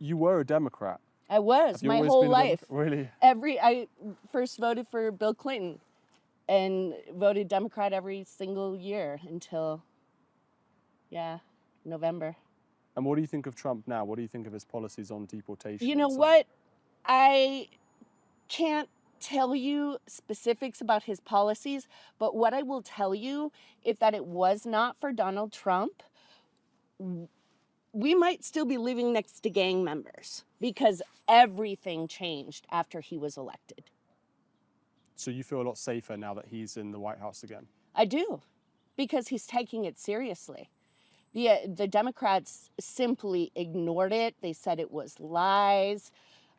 you were a Democrat. I was Have you my always whole been a life. Democrat? Really? I first voted for Bill Clinton and voted Democrat every single year until, November. And what do you think of Trump now? What do you think of his policies on deportation? You know what? I can't tell you specifics about his policies, but what I will tell you is that it was not for Donald Trump, we might still be living next to gang members because everything changed after he was elected. So you feel a lot safer now that he's in the White House again? I do, because he's taking it seriously. The Democrats simply ignored it. They said it was lies.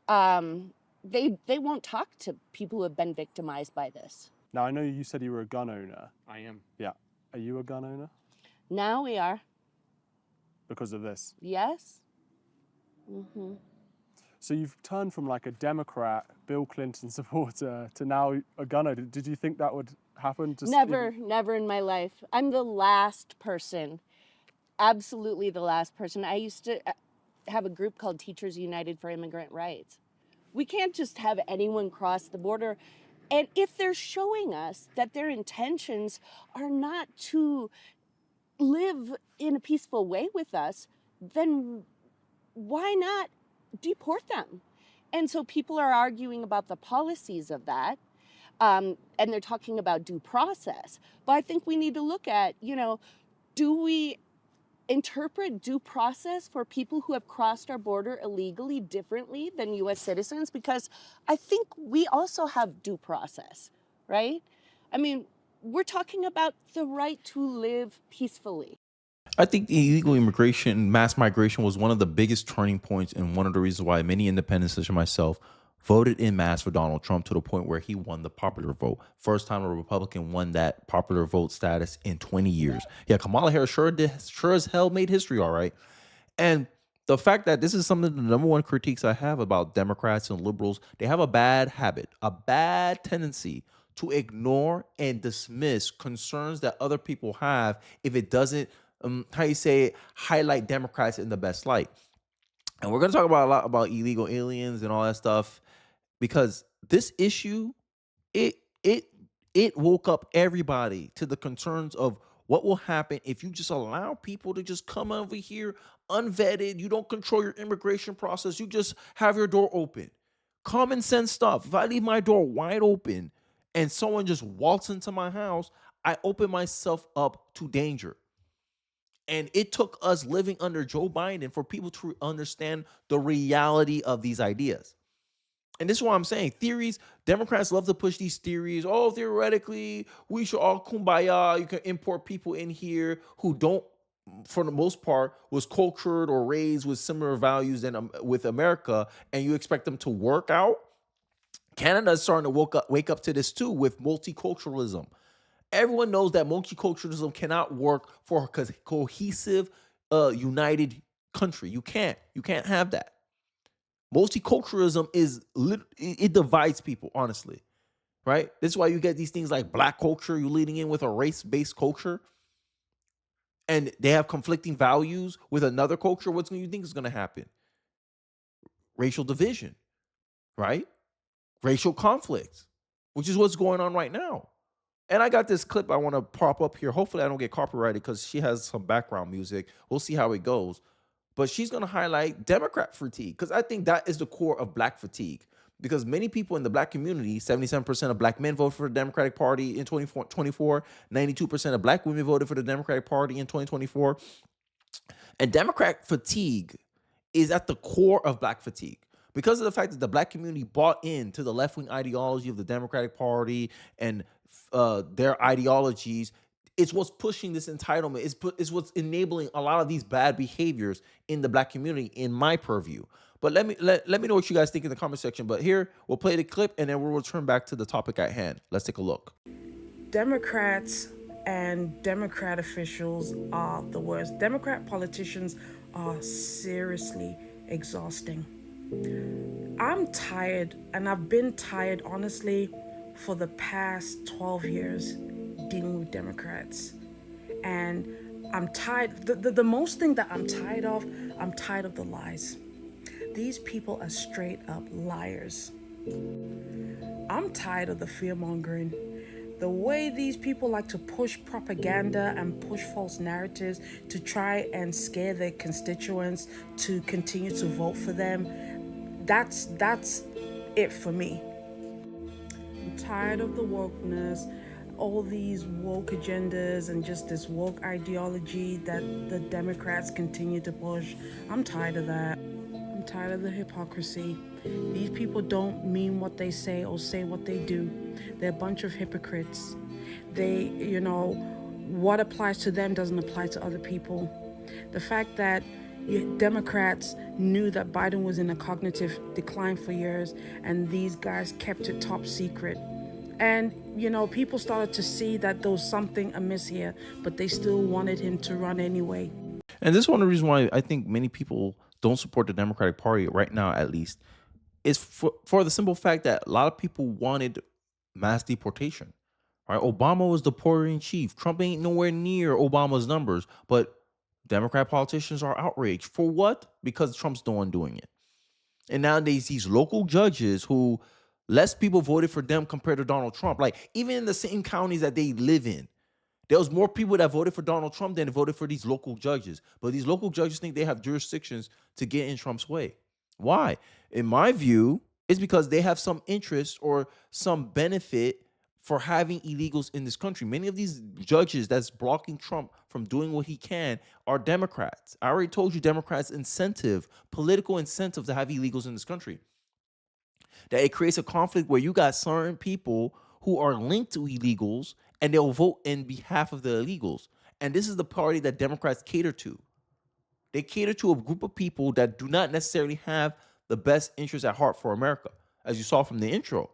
They won't talk to people who have been victimized by this. Now, I know you said you were a gun owner. I am. Yeah. Are you a gun owner? Now we are. Because of this? Yes. Mm-hmm. So you've turned from like a Democrat, Bill Clinton supporter to now a gun owner. Did you think that would happen? Never in my life. I'm the last person, absolutely the last person. I used to have a group called Teachers United for Immigrant Rights. We can't just have anyone cross the border. And if they're showing us that their intentions are not to live in a peaceful way with us, then why not deport them? And so people are arguing about the policies of that, and they're talking about due process. But I think we need to look at, do we interpret due process for people who have crossed our border illegally differently than U.S. citizens? Because I think we also have due process, right? I mean, we're talking about the right to live peacefully. I think illegal immigration, mass migration was one of the biggest turning points and one of the reasons why many independents, such as myself, voted in mass for Donald Trump to the point where he won the popular vote. First time a Republican won that popular vote status in 20 years. Yeah, Kamala Harris sure as hell made history, all right. And the fact that this is some of the number one critiques I have about Democrats and liberals, they have a bad habit, a bad tendency to ignore and dismiss concerns that other people have if it doesn't, highlight Democrats in the best light. And we're going to talk about a lot about illegal aliens and all that stuff, because this issue, it woke up everybody to the concerns of what will happen if you just allow people to just come over here unvetted. You don't control your immigration process. You just have your door open. Common sense stuff. If I leave my door wide open and someone just waltz into my house, I open myself up to danger. And it took us living under Joe Biden for people to understand the reality of these ideas. And this is what I'm saying. Theories, Democrats love to push these theories. Oh, theoretically, we should all kumbaya. You can import people in here who don't, for the most part, was cultured or raised with similar values than with America, and you expect them to work out. Canada is starting to wake up to this too with multiculturalism. Everyone knows that multiculturalism cannot work for a cohesive, united country. You can't have that. Multiculturalism it divides people, honestly, right? This is why you get these things like black culture. You're leading in with a race-based culture, and they have conflicting values with another culture. What do you think is going to happen? Racial division, right? Racial conflict, which is what's going on right now. And I got this clip I want to prop up here. Hopefully I don't get copyrighted because she has some background music. We'll see how it goes. But she's going to highlight Democrat fatigue, because I think that is the core of black fatigue. Because many people in the black community, 77% of black men voted for the Democratic Party in 2024, 92% of black women voted for the Democratic Party in 2024. And Democrat fatigue is at the core of black fatigue, because of the fact that the black community bought into the left-wing ideology of the Democratic Party and their ideologies. It's what's pushing this entitlement. It's what's enabling a lot of these bad behaviors in the black community, in my purview. But let me know what you guys think in the comment section. But here, we'll play the clip and then we'll return back to the topic at hand. Let's take a look. Democrats and Democrat officials are the worst. Democrat politicians are seriously exhausting. I'm tired, and I've been tired, honestly, for the past 12 years dealing with Democrats. And I'm tired. The most thing that I'm tired of the lies. These people are straight up liars. I'm tired of the fear-mongering. The way these people like to push propaganda and push false narratives to try and scare their constituents to continue to vote for them, that's it for me. I'm tired of the wokeness, all these woke agendas and just this woke ideology that the Democrats continue to push. I'm tired of that. I'm tired of the hypocrisy. These people don't mean what they say or say what they do. They're a bunch of hypocrites. They, what applies to them doesn't apply to other people. The fact that Democrats knew that Biden was in a cognitive decline for years, and these guys kept it top secret. And, people started to see that there was something amiss here, but they still wanted him to run anyway. And this is one of the reasons why I think many people don't support the Democratic Party right now, at least, is for the simple fact that a lot of people wanted mass deportation. Right? Obama was the deporter in chief. Trump ain't nowhere near Obama's numbers, but Democrat politicians are outraged. For what? Because Trump's the one doing it. And nowadays, these local judges who less people voted for them compared to Donald Trump, like even in the same counties that they live in, there was more people that voted for Donald Trump than voted for these local judges. But these local judges think they have jurisdictions to get in Trump's way. Why? In my view, it's because they have some interest or some benefit for having illegals in this country. Many of these judges that's blocking Trump from doing what he can are Democrats. I already told you Democrats' incentive, political incentive to have illegals in this country. That it creates a conflict where you got certain people who are linked to illegals and they'll vote in behalf of the illegals. And this is the party that Democrats cater to. They cater to a group of people that do not necessarily have the best interests at heart for America, as you saw from the intro.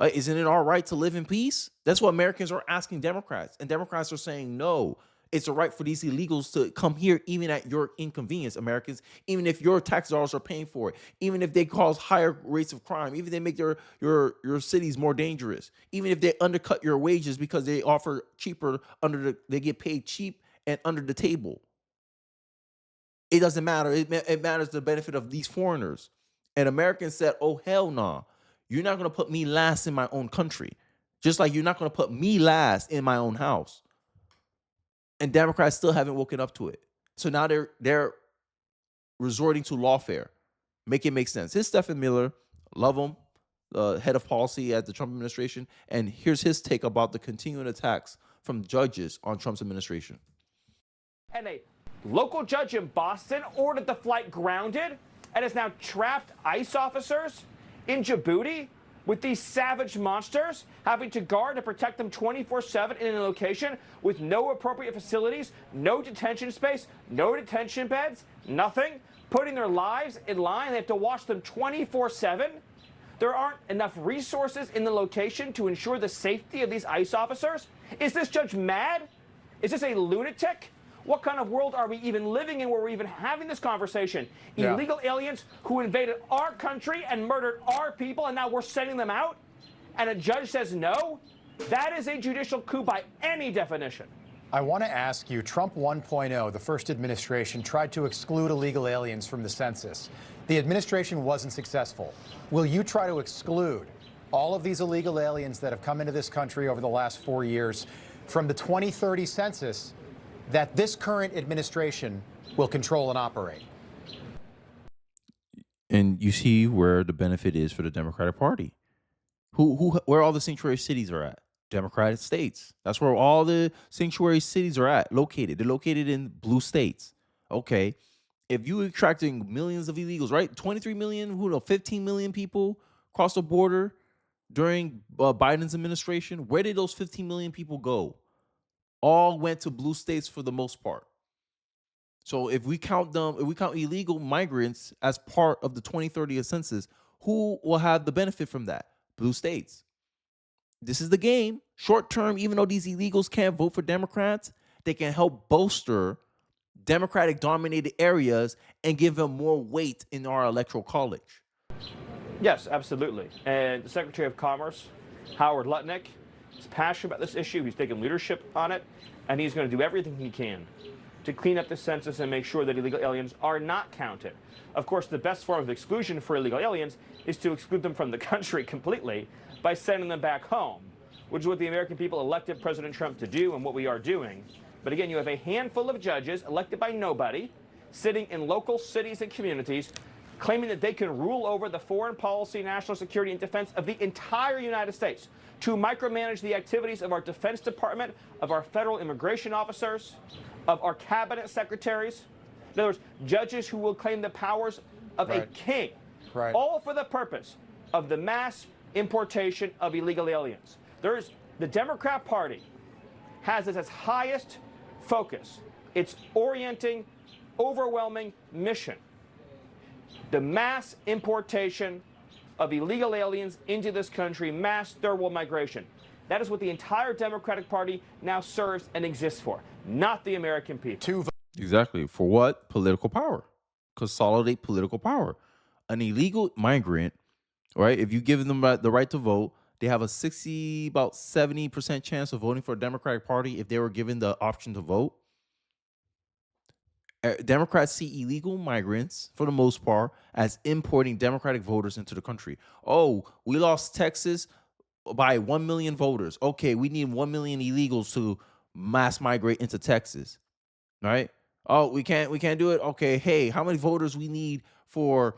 Isn't it all right to live in peace? That's what Americans are asking Democrats. And Democrats are saying, no, it's a right for these illegals to come here even at your inconvenience, Americans, even if your tax dollars are paying for it, even if they cause higher rates of crime, even if they make your cities more dangerous, even if they undercut your wages because they offer cheaper they get paid cheap and under the table. It doesn't matter. It matters the benefit of these foreigners. And Americans said, oh, hell nah. You're not going to put me last in my own country. Just like you're not going to put me last in my own house. And Democrats still haven't woken up to it. So now they're resorting to lawfare. Make it make sense. Here's Stephen Miller. Love him. The head of policy at the Trump administration. And here's his take about the continuing attacks from judges on Trump's administration. And a local judge in Boston ordered the flight grounded and has now trapped ICE officers in Djibouti with these savage monsters having to guard and protect them 24/7 in a location with no appropriate facilities, no detention space, no detention beds, nothing, putting their lives in line. They have to watch them 24/7. There aren't enough resources in the location to ensure the safety of these ICE officers. Is this judge mad? Is this a lunatic? What kind of world are we even living in where we're even having this conversation? Yeah. Illegal aliens who invaded our country and murdered our people, and now we're sending them out? And a judge says no? That is a judicial coup by any definition. I want to ask you, Trump 1.0, the first administration, tried to exclude illegal aliens from the census. The administration wasn't successful. Will you try to exclude all of these illegal aliens that have come into this country over the last 4 years from the 2030 census that this current administration will control and operate? And you see where the benefit is for the Democratic Party. Where all the sanctuary cities are at? Democratic states. That's where all the sanctuary cities are located. They're located in blue states. Okay. If you attracting millions of illegals, right? 23 million, 15 million people cross the border during Biden's administration. Where did those 15 million people go? All went to blue states for the most part. So if we count illegal migrants as part of the 2030 census, who will have the benefit from that? Blue states. This is the game. Short term, even though these illegals can't vote for Democrats, they can help bolster Democratic dominated areas and give them more weight in our electoral college. Yes, absolutely. And the Secretary of Commerce, Howard Lutnick, is passionate about this issue. He's taking leadership on it, and he's going to do everything he can to clean up the census and make sure that illegal aliens are not counted. Of course, the best form of exclusion for illegal aliens is to exclude them from the country completely by sending them back home, which is what the American people elected President Trump to do and what we are doing. But again, you have a handful of judges elected by nobody sitting in local cities and communities claiming that they can rule over the foreign policy, national security, and defense of the entire United States, to micromanage the activities of our Defense Department, of our federal immigration officers, of our cabinet secretaries. In other words, judges who will claim the powers of a king, all for the purpose of the mass importation of illegal aliens. The Democrat Party has as its highest focus, its orienting, overwhelming mission, the mass importation of illegal aliens into this country, mass third world migration. That is what the entire Democratic Party now serves and exists for, not the American people. Exactly. For what? Political power. Consolidate political power. An illegal migrant, right? If you give them the right to vote, they have about 70% chance of voting for a Democratic Party if they were given the option to vote. Democrats see illegal migrants, for the most part, as importing Democratic voters into the country. Oh, we lost Texas by 1 million voters. Okay, we need 1 million illegals to mass migrate into Texas, right? Oh, we can't do it. Okay, hey, how many voters we need for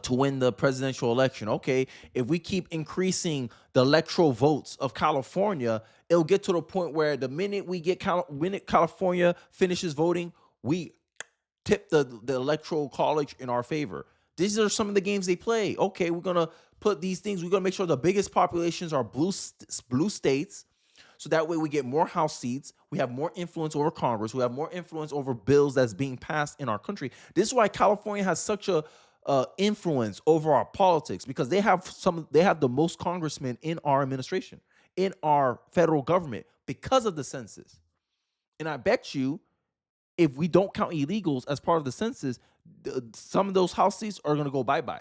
to win the presidential election? Okay, if we keep increasing the electoral votes of California, it'll get to the point where the minute we get California finishes voting, we tip the electoral college in our favor. These are some of the games they play. Okay, we're gonna put these things. We're gonna make sure the biggest populations are blue states, so that way we get more House seats. We have more influence over Congress. We have more influence over bills that's being passed in our country. This is why California has such a influence over our politics, because they have the most congressmen in our administration, in our federal government, because of the census. And I bet you, if we don't count illegals as part of the census, some of those House seats are going to go bye-bye.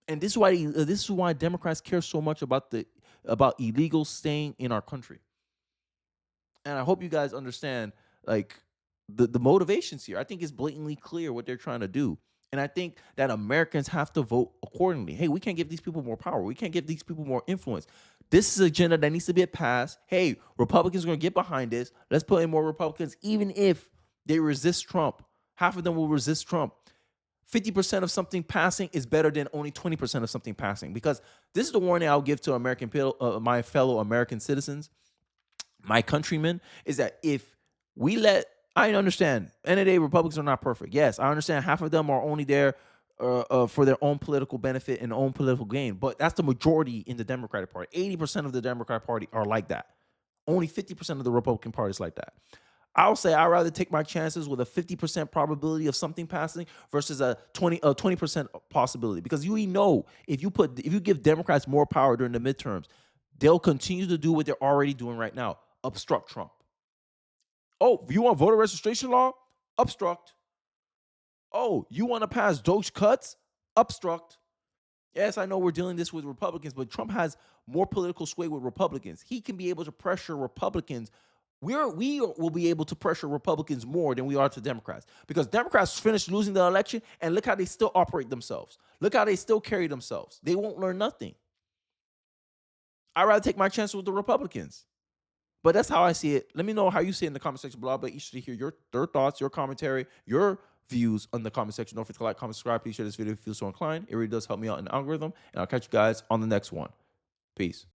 And this is why Democrats care so much about illegals staying in our country. And I hope you guys understand, like, the motivations here. I think it's blatantly clear what they're trying to do. And I think that Americans have to vote accordingly. Hey, we can't give these people more power. We can't give these people more influence. This is an agenda that needs to be passed. Hey, Republicans are going to get behind this. Let's put in more Republicans, even if they resist Trump. Half of them will resist Trump. 50% of something passing is better than only 20% of something passing. Because this is the warning I'll give to my fellow American citizens, my countrymen, is that if we I understand, end of the day, Republicans are not perfect. Yes, I understand half of them are only there for their own political benefit and own political gain. But that's the majority in the Democratic Party. 80% of the Democratic Party are like that. Only 50% of the Republican Party is like that. I'll say I'd rather take my chances with a 50% probability of something passing versus a 20% possibility. Because you know, if you give Democrats more power during the midterms, they'll continue to do what they're already doing right now: obstruct Trump. Oh, you want voter registration law? Obstruct. Oh, you want to pass Doge cuts? Obstruct. Yes, I know we're dealing this with Republicans, but Trump has more political sway with Republicans. He can be able to pressure Republicans. We will be able to pressure Republicans more than we are to Democrats, because Democrats finished losing the election, and look how they still operate themselves. Look how they still carry themselves. They won't learn nothing. I'd rather take my chance with the Republicans. But that's how I see it. Let me know how you see it in the comment section below. But each to hear your thoughts, your commentary, your views on the comment section. Don't forget to like, comment, subscribe. Please share this video if you feel so inclined. It really does help me out in the algorithm. And I'll catch you guys on the next one. Peace.